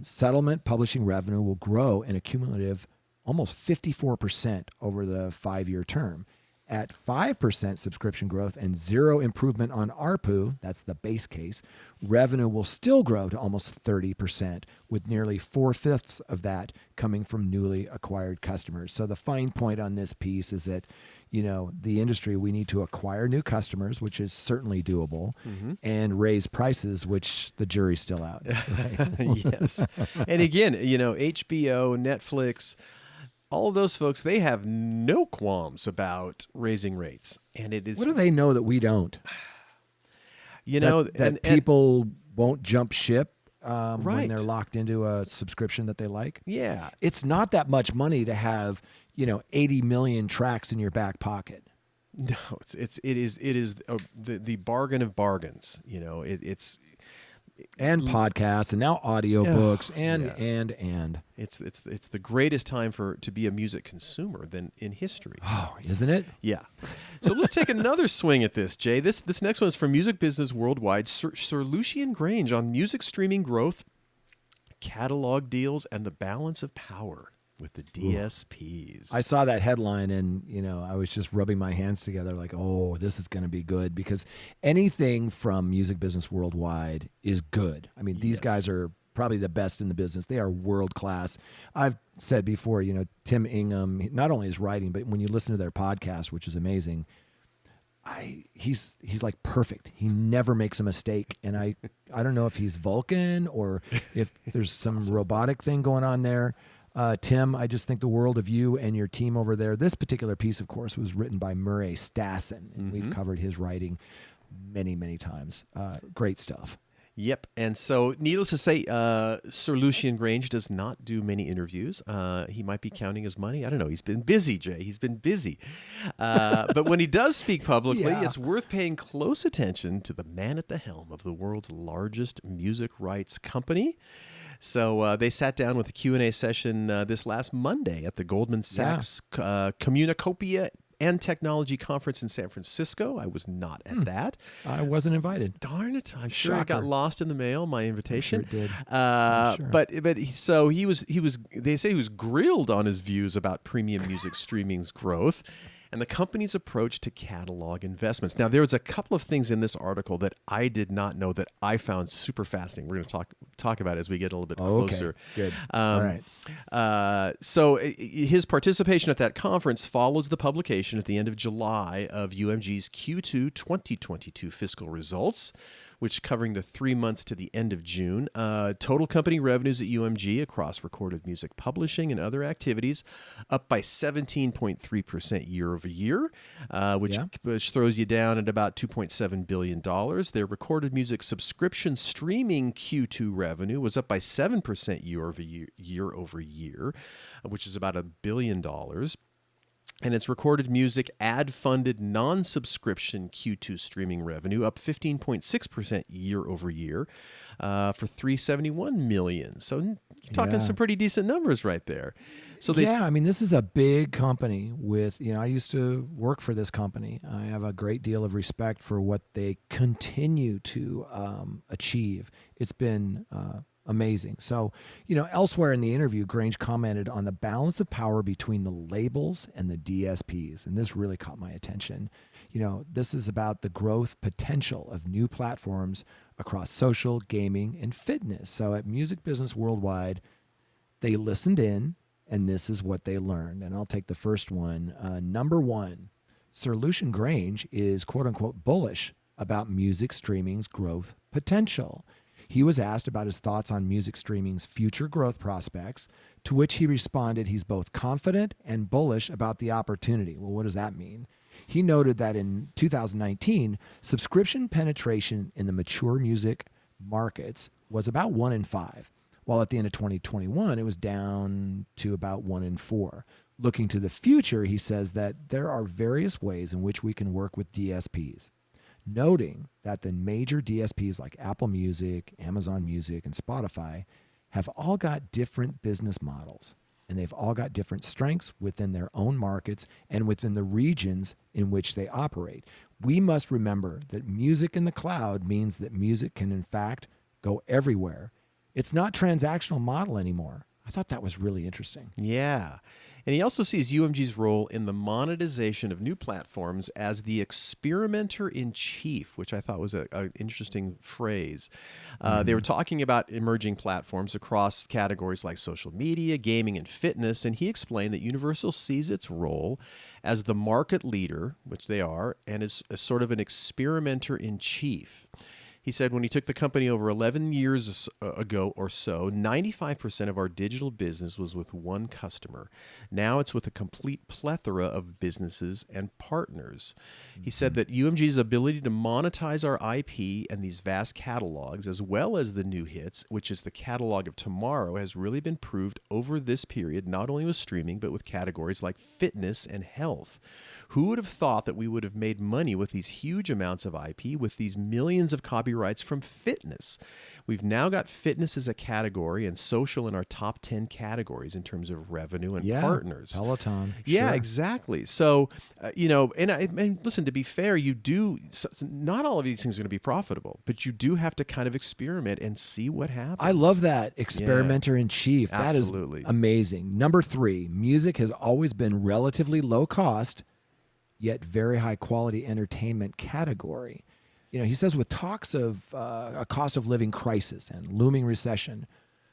settlement publishing revenue will grow in a cumulative almost 54% over the 5-year term. At 5% subscription growth and 0 improvement on ARPU, that's the base case, revenue will still grow to almost 30%, with nearly 4/5 of that coming from newly acquired customers. So the fine point on this piece is that, the industry, we need to acquire new customers, which is certainly doable, and raise prices, which the jury's still out. Right? Yes. And again, HBO, Netflix, all of those folks, they have no qualms about raising rates. And it is. What do they know that we don't? That people won't jump ship right. when they're locked into a subscription that they like. Yeah. It's not that much money to have, 80 million tracks in your back pocket. No, it is the bargain of bargains. It's and podcasts and now audiobooks and it's the greatest time to be a music consumer than in history. Oh, isn't it? Yeah. So let's take another swing at this, Jay. This next one is from Music Business Worldwide. Sir Lucian Grainge on music streaming growth, catalog deals, and the balance of power with the DSPs. I saw that headline and, I was just rubbing my hands together like, oh, this is going to be good, because anything from Music Business Worldwide is good. I mean, these guys are probably the best in the business. They are world class. I've said before, Tim Ingham, not only his writing, but when you listen to their podcast, which is amazing, he's like perfect. He never makes a mistake. And I don't know if he's Vulcan or if there's some robotic thing going on there. Tim, I just think the world of you and your team over there. This particular piece, of course, was written by Murray Stassen, and we've covered his writing many, many times. Great stuff. Yep. And so, needless to say, Sir Lucian Grainge does not do many interviews. He might be counting his money. I don't know. He's been busy, Jay. He's been busy. But when he does speak publicly, it's worth paying close attention to the man at the helm of the world's largest music rights company. So they sat down with a Q&A session this last Monday at the Goldman Sachs Communicopia and Technology Conference in San Francisco. I was not at that. I wasn't invited. Darn it! I'm sure it got lost in the mail. My invitation. I'm sure it did. But he was. They say he was grilled on his views about premium music streaming's growth and the company's approach to catalog investments. Now, there was a couple of things in this article that I did not know that I found super fascinating. We're going to talk about it as we get a little bit closer. Okay, good. All right. So his participation at that conference follows the publication at the end of July of UMG's Q2 2022 fiscal results, which covering the 3 months to the end of June. Total company revenues at UMG across recorded music publishing and other activities up by 17.3% year over year, which throws you down at about $2.7 billion. Their recorded music subscription streaming Q2 revenue was up by 7% year over year, which is about $1 billion. And its recorded music ad-funded non-subscription Q2 streaming revenue up 15.6% year over year for $371 million. So you're talking some pretty decent numbers right there. So this is a big company with, I used to work for this company. I have a great deal of respect for what they continue to achieve. It's been amazing. So, elsewhere in the interview, Grainge commented on the balance of power between the labels and the DSPs. And this really caught my attention. This is about the growth potential of new platforms across social, gaming, and fitness. So at Music Business Worldwide, they listened in, and this is what they learned. And I'll take the first one. Number one, Sir Lucian Grainge is quote unquote bullish about music streaming's growth potential. He was asked about his thoughts on music streaming's future growth prospects, to which he responded he's both confident and bullish about the opportunity. Well, what does that mean? He noted that in 2019, subscription penetration in the mature music markets was about 1 in 5, while at the end of 2021, it was down to about 1 in 4. Looking to the future, he says that there are various ways in which we can work with DSPs, noting that the major DSPs like Apple Music, Amazon Music, and Spotify have all got different business models, and they've all got different strengths within their own markets and within the regions in which they operate. We must remember that music in the cloud means that music can, in fact, go everywhere. It's not transactional model anymore. I thought that was really interesting. Yeah. And he also sees UMG's role in the monetization of new platforms as the experimenter in chief, which I thought was an interesting phrase. They were talking about emerging platforms across categories like social media, gaming, and fitness. And he explained that Universal sees its role as the market leader, which they are, and is a sort of an experimenter in chief. He said when he took the company over 11 years ago or so, 95% of our digital business was with one customer. Now it's with a complete plethora of businesses and partners. He said that UMG's ability to monetize our IP and these vast catalogs, as well as the new hits, which is the catalog of tomorrow, has really been proved over this period, not only with streaming, but with categories like fitness and health. Who would have thought that we would have made money with these huge amounts of IP, with these millions of copyrights from fitness? We've now got fitness as a category and social in our top 10 categories in terms of revenue and partners. Peloton. Yeah, Sure. exactly. So, and listen, to be fair, not all of these things are going to be profitable, but you do have to kind of experiment and see what happens. I love that. Experimenter in chief. That is Absolutely. amazing. Number 3, music has always been relatively low cost, yet very high quality entertainment category. He says with talks of a cost of living crisis and looming recession,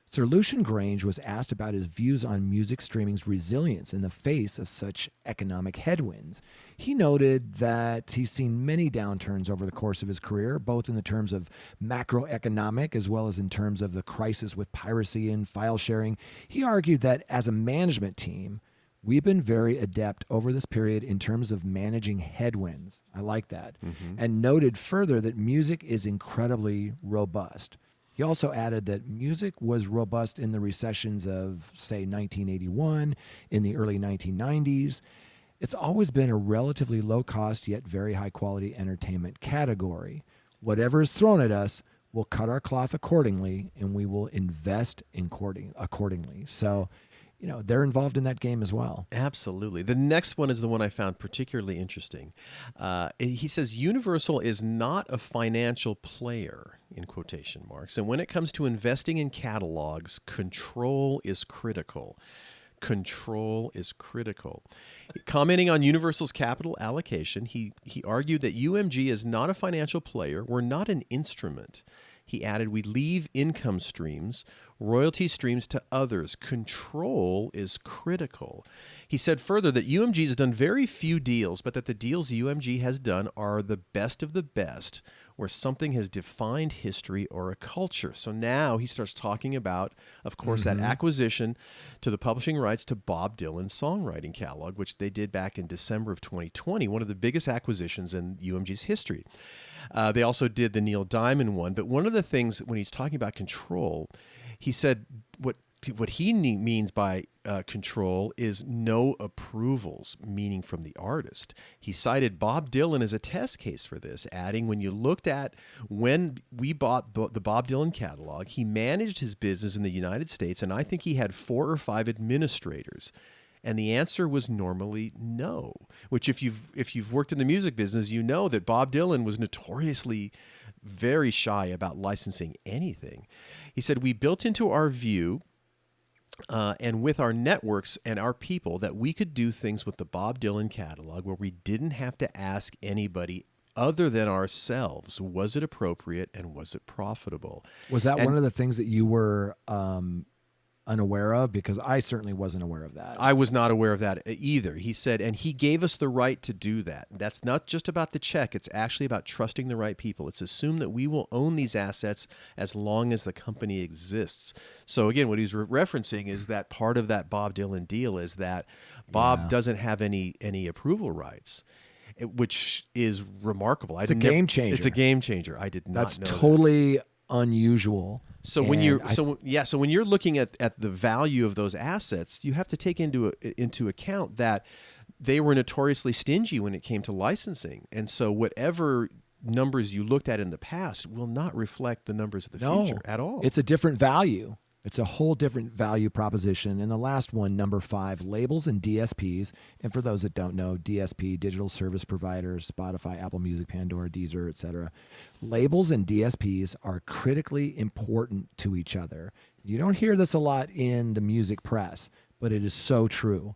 Sir Lucian Grainge was asked about his views on music streaming's resilience in the face of such economic headwinds. He noted that he's seen many downturns over the course of his career, both in the terms of macroeconomic as well as in terms of the crisis with piracy and file sharing. He argued that as a management team, we've been very adept over this period in terms of managing headwinds. I like that. And noted further that music is incredibly robust. He also added that music was robust in the recessions of, say, 1981, in the early 1990s. It's always been a relatively low-cost yet very high-quality entertainment category. Whatever is thrown at us, we'll cut our cloth accordingly, and we will invest accordingly. So, they're involved in that game as well. Absolutely. The next one is the one I found particularly interesting. He says Universal is not a financial player, in quotation marks. And when it comes to investing in catalogs, control is critical. Control is critical. Commenting on Universal's capital allocation, he argued that UMG is not a financial player. We're not an instrument. He added, we leave income streams, royalty streams to others. Control is critical. He said further that UMG has done very few deals, but that the deals UMG has done are the best of the best, where something has defined history or a culture. So now he starts talking about, of course, that acquisition to the publishing rights to Bob Dylan's songwriting catalog, which they did back in December of 2020, one of the biggest acquisitions in UMG's history. They also did the Neil Diamond one. But one of the things when he's talking about control, he said what he means by control is no approvals, meaning from the artist. He cited Bob Dylan as a test case for this, adding, when you looked at when we bought the Bob Dylan catalog, he managed his business in the United States, and I think he had 4 or 5 administrators. And the answer was normally no, which if you've worked in the music business, you know that Bob Dylan was notoriously very shy about licensing anything. He said, we built into our view and with our networks and our people that we could do things with the Bob Dylan catalog where we didn't have to ask anybody other than ourselves, was it appropriate and was it profitable? Was that one of the things that you were unaware of? Because I certainly wasn't aware of that. I was not aware of that either. He said, and he gave us the right to do that. That's not just about the check. It's actually about trusting the right people. It's assumed that we will own these assets as long as the company exists. So again, what he's referencing is that part of that Bob Dylan deal is that Bob doesn't have any approval rights, which is remarkable. It's a game changer. It's a game changer. I did not know That's totally unusual. So when you're looking at the value of those assets, you have to take into account that they were notoriously stingy when it came to licensing, and so whatever numbers you looked at in the past will not reflect the numbers of the future at all. It's a different value. It's a whole different value proposition. And the last one, number 5, labels and DSPs. And for those that don't know, DSP, digital service providers, Spotify, Apple Music, Pandora, Deezer, etc. Labels and DSPs are critically important to each other. You don't hear this a lot in the music press, but it is so true.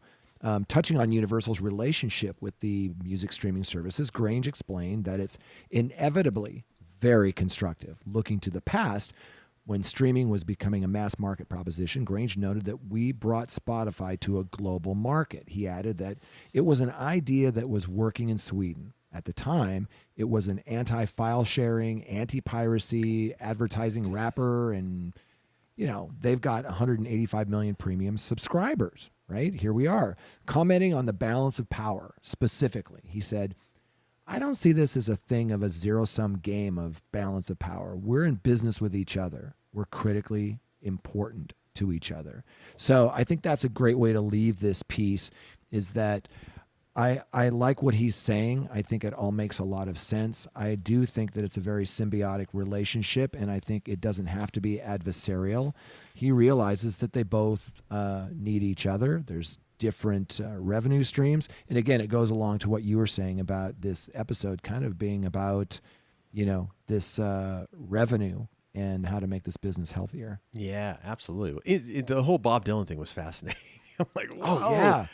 Touching on Universal's relationship with the music streaming services, Grainge explained that it's inevitably very constructive. Looking to the past, when streaming was becoming a mass market proposition, Grainge noted that we brought Spotify to a global market. He added that it was an idea that was working in Sweden. At the time, it was an anti-file sharing, anti-piracy, advertising wrapper, and they've got 185 million premium subscribers, right? Here we are. Commenting on the balance of power specifically, he said, I don't see this as a thing of a zero-sum game of balance of power. We're in business with each other. We're critically important to each other. So I think that's a great way to leave this piece, is that I like what he's saying. I think it all makes a lot of sense. I do think that it's a very symbiotic relationship, and I think it doesn't have to be adversarial. He realizes that they both need each other. There's different revenue streams. And again, it goes along to what you were saying about this episode kind of being about, this revenue and how to make this business healthier. Yeah, absolutely. The whole Bob Dylan thing was fascinating. I'm like, whoa. Oh, yeah.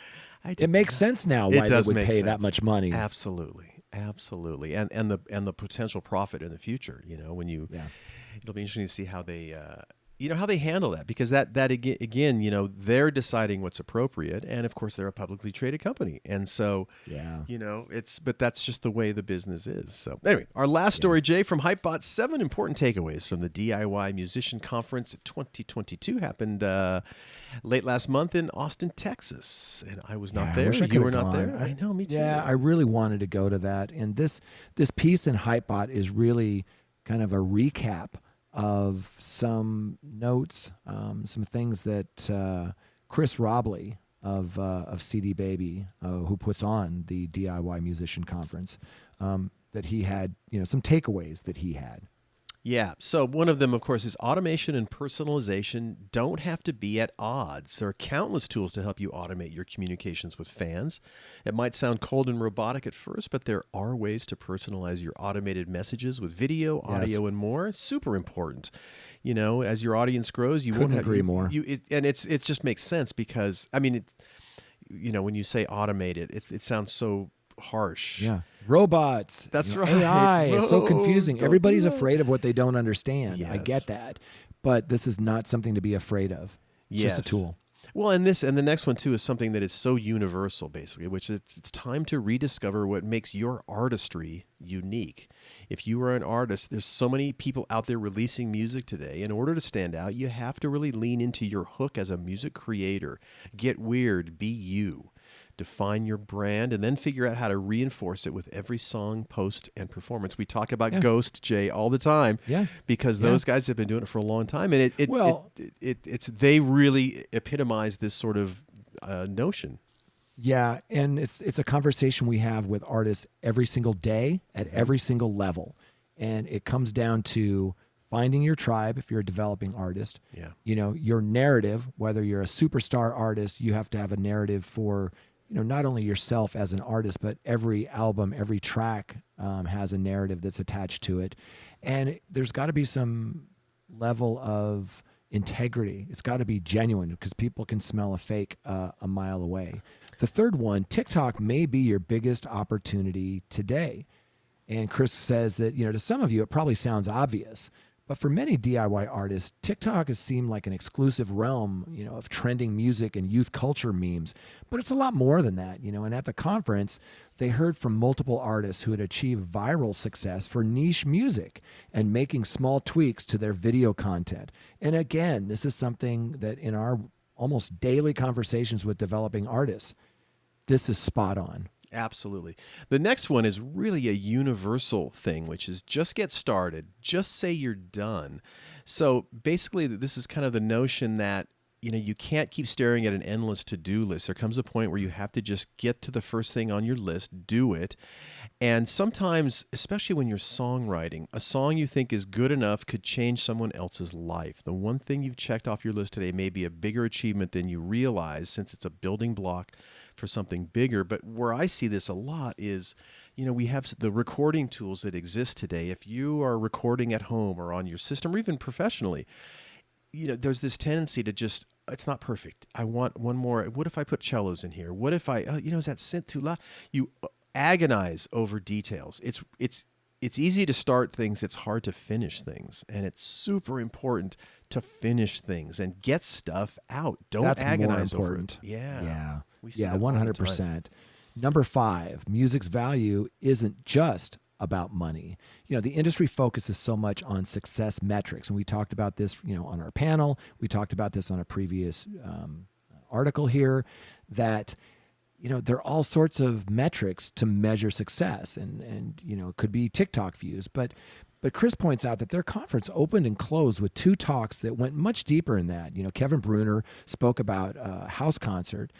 It makes sense now why they would pay that much money. Absolutely. And the potential profit in the future, it'll be interesting to see how they how they handle that, because that again, they're deciding what's appropriate, and of course they're a publicly traded company, and so but that's just the way the business is. So anyway, our last story, Jay, from Hypebot: 7 important takeaways from the DIY Musician Conference 2022 happened late last month in Austin, Texas, and I was not there. You were not there. I know, me too. Yeah, I really wanted to go to that, and this piece in Hypebot is really kind of a recap of some notes, some things that Chris Robley of CD Baby, who puts on the DIY Musician Conference, that he had, some takeaways that he had. Yeah. So one of them, of course, is automation and personalization don't have to be at odds. There are countless tools to help you automate your communications with fans. It might sound cold and robotic at first, but there are ways to personalize your automated messages with video, audio, and more. Super important. As your audience grows, you couldn't won't agree more. It just makes sense, because when you say automated, it sounds so harsh. Yeah. Robots. That's right. AI. It's so confusing. Everybody's do that. afraid of what they don't understand. Yes. I get that. But this is not something to be afraid of. It's just a tool. Well, and the next one too is something that is so universal, basically, which is it's time to rediscover what makes your artistry unique. If you are an artist, there's so many people out there releasing music today. In order to stand out, you have to really lean into your hook as a music creator. Get weird, be you. Define your brand, and then figure out how to reinforce it with every song, post, and performance. We talk about Ghost, Jay, all the time, because those guys have been doing it for a long time, and they really epitomize this sort of notion. Yeah, and it's a conversation we have with artists every single day at every single level, and it comes down to finding your tribe if you're a developing artist. Yeah, your narrative. Whether you're a superstar artist, you have to have a narrative for not only yourself as an artist, but every album, every track has a narrative that's attached to it. And there's got to be some level of integrity. It's got to be genuine, because people can smell a fake a mile away. The third one, TikTok may be your biggest opportunity today. And Chris says that, to some of you, it probably sounds obvious. But for many DIY artists, TikTok has seemed like an exclusive realm, of trending music and youth culture memes. But it's a lot more than that, And at the conference, they heard from multiple artists who had achieved viral success for niche music and making small tweaks to their video content. And again, this is something that in our almost daily conversations with developing artists, this is spot on. Absolutely. The next one is really a universal thing, which is just get started. Just say you're done. So basically, this is kind of the notion that you can't keep staring at an endless to-do list. There comes a point where you have to just get to the first thing on your list, do it. And sometimes, especially when you're songwriting, a song you think is good enough could change someone else's life. The one thing you've checked off your list today may be a bigger achievement than you realize, since it's a building block for something bigger. But where I see this a lot is, we have the recording tools that exist today. If you are recording at home or on your system or even professionally, there's this tendency to just, it's not perfect. I want one more. What if I put cellos in here? What if I, is that synth too loud? You agonize over details. It's easy to start things. It's hard to finish things. And it's super important to finish things and get stuff out. Don't That's agonize more over important. it. Yeah. Yeah. We see Yeah, that all the time. 100%. Number 5, music's value isn't just about money. The industry focuses so much on success metrics, and we talked about this, on our panel. We talked about this on a previous article here, that there are all sorts of metrics to measure success, and it could be TikTok views, but Chris points out that their conference opened and closed with 2 talks that went much deeper in that. Kevin Bruner spoke about a house concert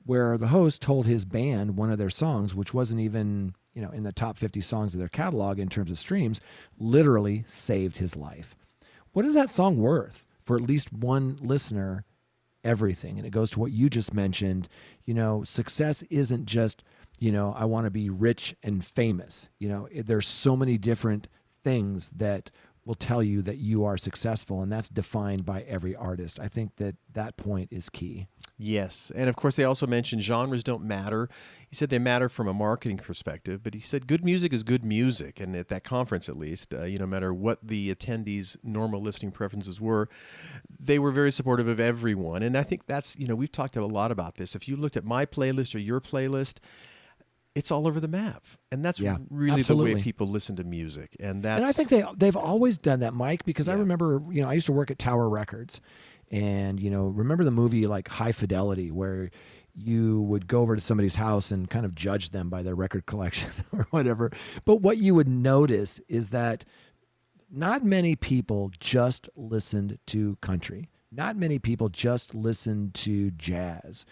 where the host told his band one of their songs, which wasn't even in the top 50 songs of their catalog in terms of streams, literally saved his life. What is that song worth for at least one listener? Everything. And it goes to what you just mentioned. Success isn't just, I want to be rich and famous. There's so many different things that will tell you that you are successful, and that's defined by every artist. I think that point is key. Yes. And of course, they also mentioned genres don't matter. He said they matter from a marketing perspective, but he said good music is good music. And at that conference, at least, no matter what the attendees' normal listening preferences were, they were very supportive of everyone. And I think that's, we've talked a lot about this. If you looked at my playlist or your playlist, it's all over the map. And that's really absolutely the way people listen to music. And that's, and I think they've always done that, Mike, because I remember, I used to work at Tower Records. And, remember the movie like High Fidelity, where you would go over to somebody's house and kind of judge them by their record collection or whatever. But what you would notice is that not many people just listened to country. Not many people just listened to jazz.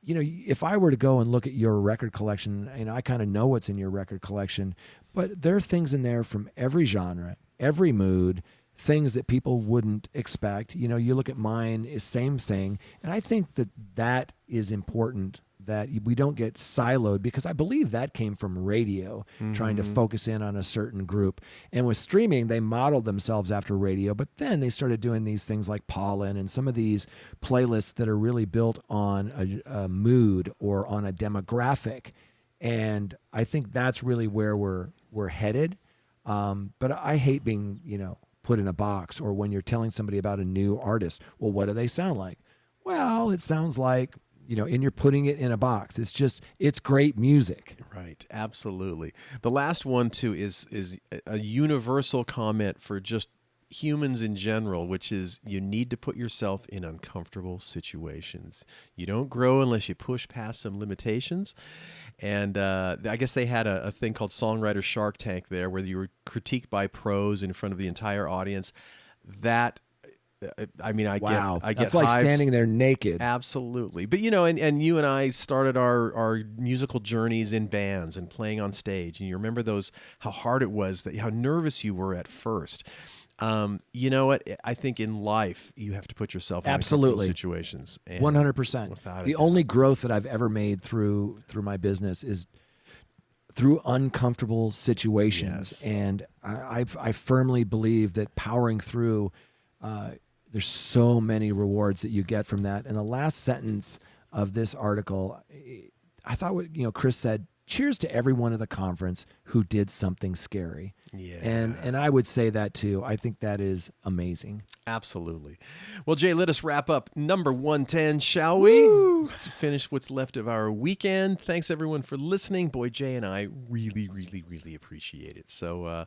If I were to go and look at your record collection, I kind of know what's in your record collection, but there are things in there from every genre, every mood, things that people wouldn't expect. You look at mine, is same thing. And I think that is important, that we don't get siloed, because I believe that came from radio, trying to focus in on a certain group. And with streaming, they modeled themselves after radio, but then they started doing these things like Pollen and some of these playlists that are really built on a mood or on a demographic. And I think that's really where we're headed. But I hate being, put in a box, or when you're telling somebody about a new artist, well, what do they sound like? Well, it sounds like, and you're putting it in a box. It's great music. Right. Absolutely. The last one too is a universal comment for just humans in general, which is you need to put yourself in uncomfortable situations. You don't grow unless you push past some limitations. And I guess they had a thing called Songwriter Shark Tank there, where you were critiqued by pros in front of the entire audience. That, I get that's like hives. standing there naked. Absolutely. But, and you and I started our musical journeys in bands and playing on stage. And you remember how hard it was, how nervous you were at first. You know what? I think in life you have to put yourself in uncomfortable situations. 100%. The only growth that I've ever made through my business is through uncomfortable situations. Yes. And I firmly believe that powering through, there's so many rewards that you get from that. And the last sentence of this article, I thought what Chris said, cheers to everyone at the conference who did something scary. Yeah. And I would say that too. I think that is amazing. Absolutely. Well, Jay, let us wrap up number 110, shall we? Woo! To finish what's left of our weekend. Thanks everyone for listening. Boy, Jay and I really, really, really appreciate it. So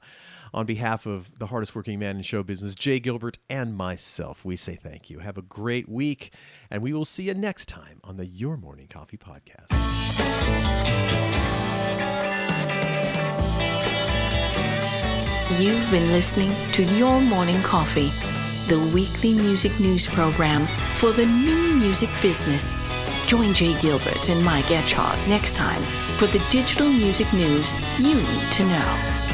on behalf of the hardest working man in show business, Jay Gilbert, and myself, we say thank you. Have a great week, and we will see you next time on the Your Morning Coffee Podcast. You've been listening to Your Morning Coffee, the weekly music news program for the new music business. Join Jay Gilbert and Mike Etchart next time for the digital music news you need to know.